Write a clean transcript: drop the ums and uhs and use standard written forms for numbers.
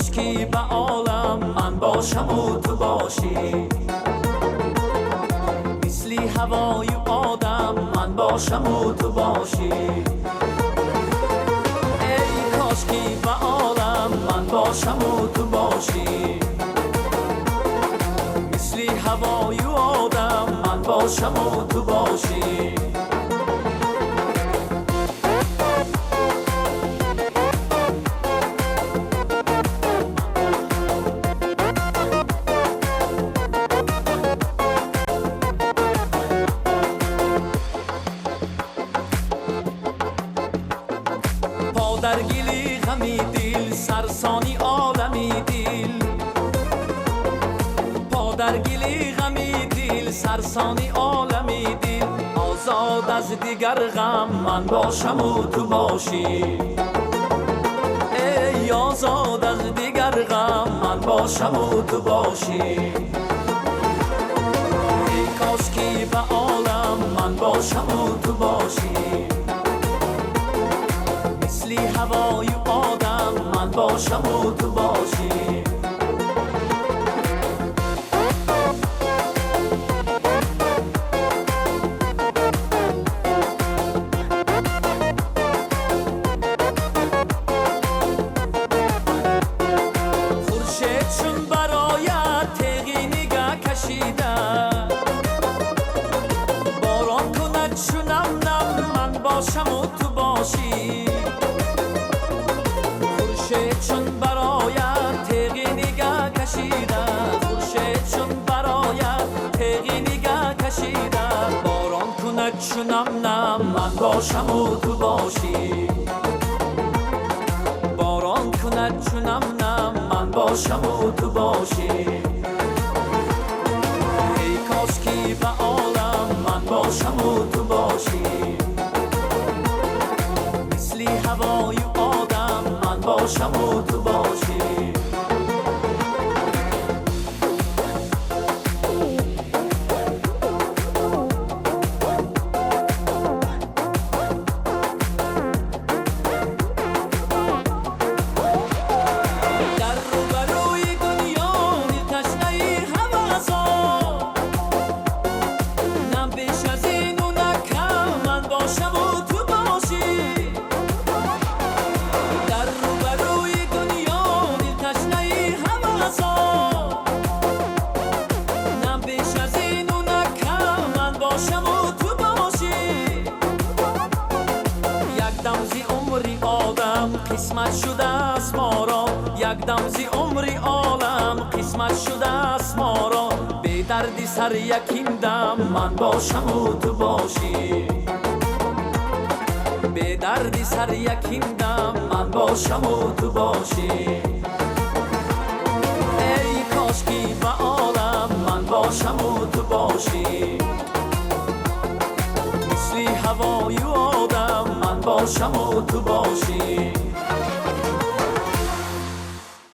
کاشکی به عالم من باشم و تو باشی، مثلی هوای آدم من باشم و تو باشی. ای کاشکی به عالم من باشم و تو باشی، مثلی هوای آدم من باشم و تو باشی. در گلی غمی دل سرسانی عالمی دل، پا در گلی غمی دل سرسانی عالمی دل. آزاد از دیگر غم من باشم و تو باشی، ای آزاد از دیگر غم من باشم و تو باشی. ای کاشکی به عالم من باشم و تو باشی، مثلی هوای آدم من باشم و تو باشی. خورشید چون برایت تیغی نگه کشیده، باران کند چونم نم من باشم و تو باشی. خورشید چون برایت تیغی نگه کشیده، خورشید چون برایت تیغی نگه کشیده. باران کند چونم نم من باشم و تو باشی، باران کند چونم نم من باشم و تو باشی. ای کاشکی به عالم من باشم و تو باشی، مثلی هوای آدم من باشم و تو باشی. در روبروی دنیا تشنه هوسا، نه بیش از این و نه کم من باشم و تو باشی. در روبروی دنیا تشنه هوسا، نه بیش از این و نه کم من باشم و تو باشی. یک دم زی عمری آدم قسمت شده است ما را، یک دم زی عمری عالم قسمت شده است ما را. بی دردی سر یکین دم من باشم و تو باشی، بی دردی سر یکین دم من باشم و تو باشی. ای کاشکی به عالم من باشم و تو باشی، مثلی هوای آدم من باشم و تو باشی.